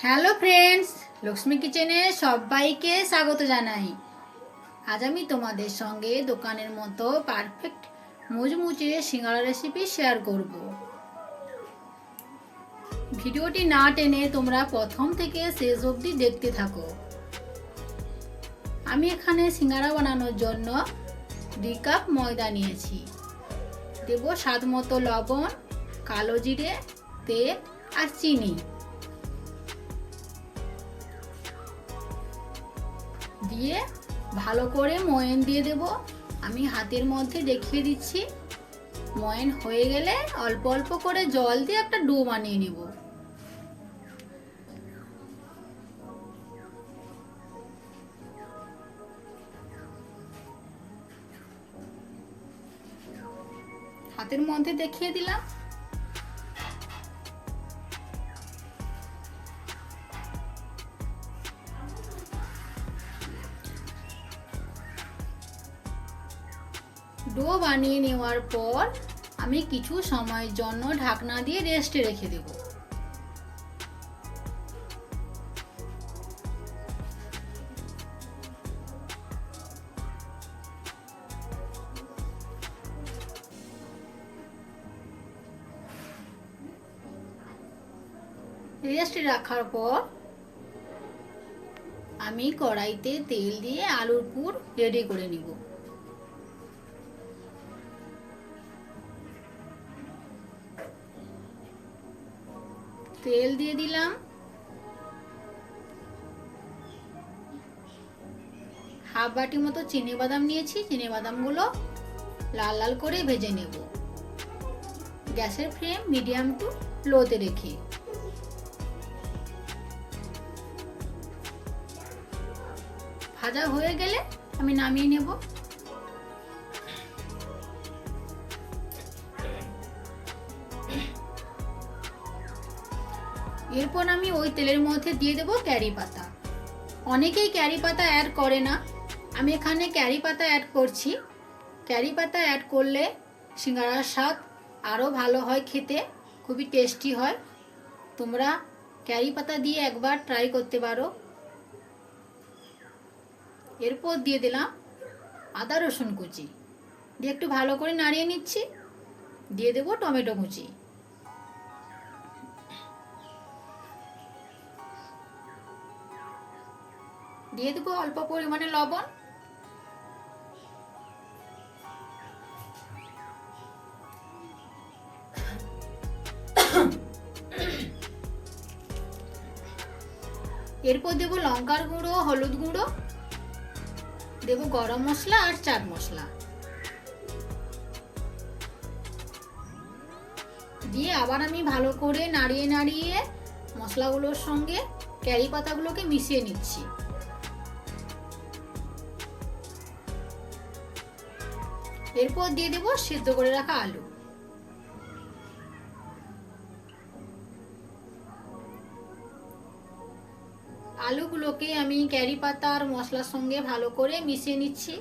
Hello friends, Lakshmi কিচেনে সবাইকে স্বাগত জানাই। আজ আমি তোমাদের সঙ্গে দোকানের মতো পারফেক্ট মুচমুচে সিঙ্গারা রেসিপি শেয়ার করব। ভিডিওটি না টেনে তোমরা প্রথম থেকে শেষ অবধি দেখতে থাকো। আমি এখানে সিঙ্গারা বানানোর জন্য 2 কাপ ময়দা নিয়েছি। দেব স্বাদ মতো লবণ, কালো জিরে, তেল আর চিনি। দিয়ে ভালো করে ময়ান দিয়ে দেব। আমি হাতের মধ্যে দেখিয়ে দিচ্ছি। ময়ান হয়ে গেলে অল্প অল্প করে জল দিয়ে একটা ডো বানিয়ে নেব। হাতের মধ্যে দেখিয়ে দিলাম। ডো বানিয়ে নেওয়ার পর আমি কিছু সময়ের জন্য ঢাকনা দিয়ে রেস্টে রেখে দেব। রেস্টে রাখার পর আমি কড়াইতে তেল দিয়ে আলুর পুর রেডি করে নিব। তেল দিয়ে দিলাম। হাফ বাটি মতো চিনে বাদাম নিয়েছি। চিনে বাদামগুলো লাল লাল করে ভেজে নেব। গ্যাসের ফ্লেম মিডিয়াম টু লোতে রেখে। ভাজা হয়ে গেলে আমি নামিয়ে নেব। এরপর আমি ওই তেলের মধ্যে দিয়ে দেব ক্যারি পাতা। অনেকেই ক্যারি পাতা অ্যাড করে না, আমি এখানে ক্যারি পাতা অ্যাড করছি। ক্যারি পাতা অ্যাড করলে সিঙ্গারার স্বাদ আরও ভালো হয়, খেতে খুবই টেস্টি হয়। তোমরা ক্যারি পাতা দিয়ে একবার ট্রাই করতে পারো। এরপর দিয়ে দিলাম আদা রসুন কুচি, দিয়ে একটু ভালো করে নাড়িয়ে নিচ্ছি। দিয়ে দেব টমেটো কুচি। দিয়ে দেবো অল্প পরিমাণে লবণ। এরপর দেবো লঙ্কার গুঁড়ো, হলুদ গুঁড়ো, দেবো গরম মশলা আর চাট মশলা। দিয়ে আবার আমি ভালো করে নাড়িয়ে নাড়িয়ে মশলাগুলোর সঙ্গে ক্যারি পাতাগুলোকে মিশিয়ে নিচ্ছি। এরপর দিয়ে দেবো সেদ্ধ করে রাখা আলু। আলুগুলোকে আমি ক্যারি পাতা আর মশলার সঙ্গে ভালো করে মিশিয়ে নিচ্ছি।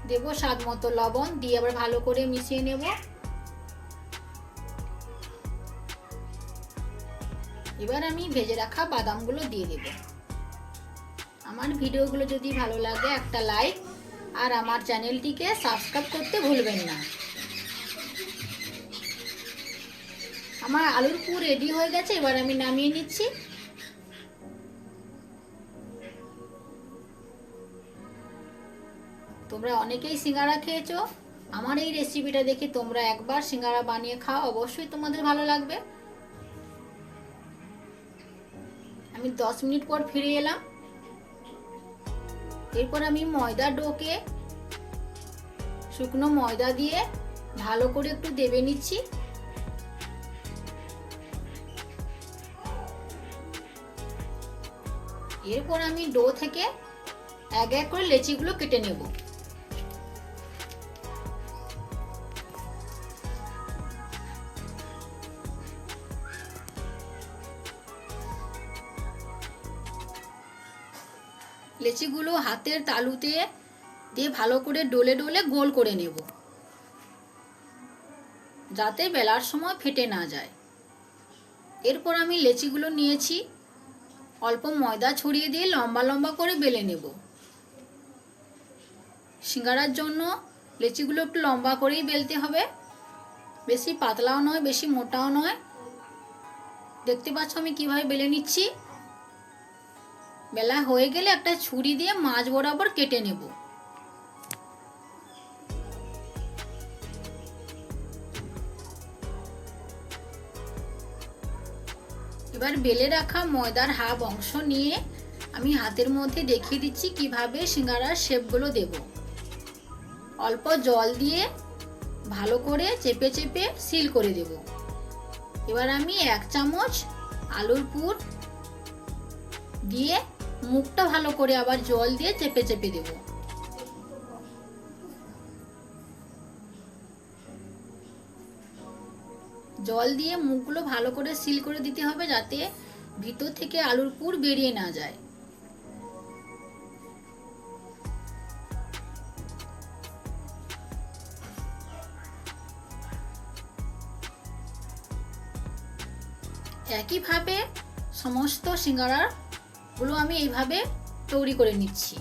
দেবো স্বাদ মতো লবণ, দিয়ে আবার ভালো করে মিশিয়ে নেব। এবার আমি ভেজে রাখা বাদামগুলো দিয়ে দেব। আমার ভিডিওগুলো যদি ভালো লাগে একটা লাইক আর আমার চ্যানেলটিকে সাবস্ক্রাইব করতে ভুলবেন না। আমার আলুর পুর রেডি হয়ে গেছে, এবার আমি নামিয়ে নিচ্ছি। তোমরা অনেকেই সিঙ্গারা খেয়েছো, আমার এই রেসিপিটা দেখে তোমরা একবার সিঙ্গারা বানিয়ে খাও, অবশ্যই তোমাদের ভালো লাগবে। আমি 10 মিনিট পর ফিরে এলাম। এরপর আমি ময়দা ডোকে শুকনো ময়দা দিয়ে ভালো করে একটু দেবে নিচ্ছি। এরপর আমি ডো থেকে এক এক করে লেচিগুলো কেটে নেব। লেচিগুলো হাতের তালুতে দিয়ে ভালো করে ডলে ডলে গোল করে নেব, যাতে বেলার সময় ফেটে না যায়। এরপর আমি লেচিগুলো নিয়েছি, অল্প ময়দা ছড়িয়ে দিয়ে লম্বা লম্বা করে বেলে নেব। সিঙ্গারার জন্য লেচিগুলো একটু লম্বা করেই বেলতে হবে, বেশি পাতলাও নয় বেশি মোটাও নয়। দেখতে পাচ্ছ আমি কিভাবে বেলে নিচ্ছি। বেলা হয়ে গেলে একটা ছুরি দিয়ে মাঝ বরাবর কেটে নেব। এবার বেলে রাখা ময়দার হাফ অংশ নিয়ে আমি হাতের মধ্যে দেখিয়ে দিচ্ছি কিভাবে সিঙ্গারার শেপগুলো দেব। অল্প জল দিয়ে ভালো করে চেপে চেপে সিল করে দেব। এবার আমি 1 চামচ আলুর পুর দিয়ে মুখটা ভালো করে আবার জল দিয়ে চেপে চেপে দেব। জল দিয়ে মুখগুলো ভালো করে সিল করে দিতে হবে, যাতে ভিতর থেকে আলুর পুর বেরিয়ে না যায়। একইভাবে সমস্ত সিঙ্গারাগুলো আমি এইভাবে তৈরি করে নিচ্ছি।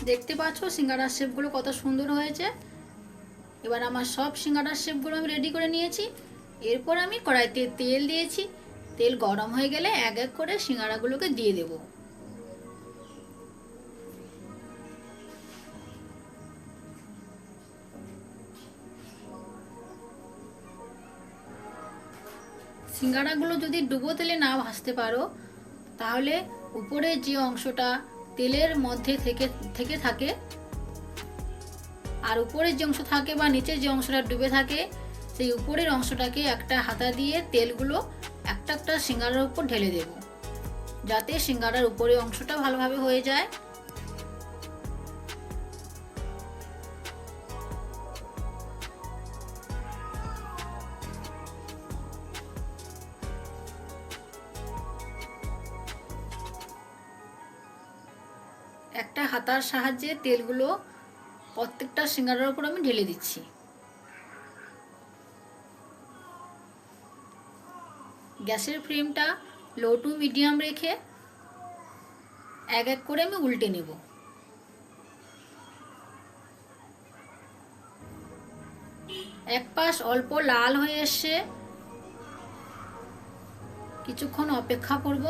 দেখতে পাচ্ছ সিঙ্গারার শেপগুলো কত সুন্দর হয়েছে। এবার আমার সব সিঙ্গারার শেপগুলো আমি রেডি করে নিয়েছি। এরপর আমি কড়াইতে তেল দিয়েছি, তেল গরম হয়ে গেলে এক এক করে সিঙ্গারাগুলোকে দিয়ে দেব। সিঙ্গারাগুলো যদি ডুবো তেলে না ভাজতে পারো, তাহলে উপরে যে অংশটা তেলের মধ্যে থেকে থাকে আর উপরের যে অংশ থাকে বা নিচের যে অংশটা ডুবে থাকে, সেই উপরের অংশটাকে একটা হাতা দিয়ে তেলগুলো একটা একটা সিঙ্গারার উপর ঢেলে দেব, যাতে সিঙ্গারার উপরের অংশটা ভালোভাবে হয়ে যায়। একটা হাতার সাহায্যে তেলগুলো প্রত্যেকটা সিঙ্গারার উপর আমি ঢেলে দিচ্ছি। গ্যাসের ফ্লেমটা লো টু মিডিয়াম রেখে এক এক করে আমি উল্টে নেব। এক পাশ অল্প লাল হয়ে এসে কিছুক্ষণ অপেক্ষা করব।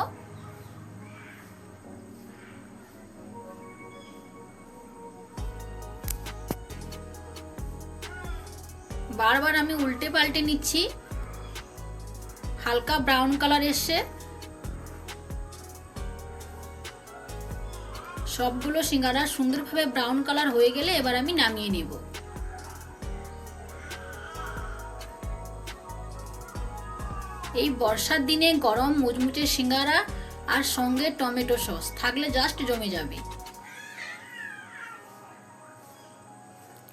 বারবার আমি উল্টে পাল্টে নিচ্ছি। হালকা ব্রাউন কালার এসে সবগুলো সিঙ্গারা সুন্দরভাবে ব্রাউন কালার হয়ে গেলে এবার আমি নামিয়ে নেব। এই বর্ষার দিনে গরম মুচমুচে সিঙ্গারা আর সঙ্গে টমেটো সস থাকলে জাস্ট জমে যাবে।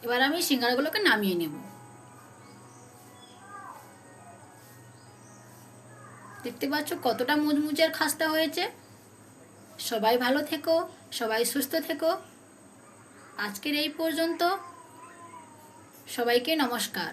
এবার আমি সিঙ্গারাগুলোকে নামিয়ে নেব। দেখতে পাচ্ছ কতটা মুচমুচে আর খাস্তা হয়েছে। সবাই ভালো থেকো, সবাই সুস্থ থেকো। আজকের এই পর্যন্ত। সবাইকে নমস্কার।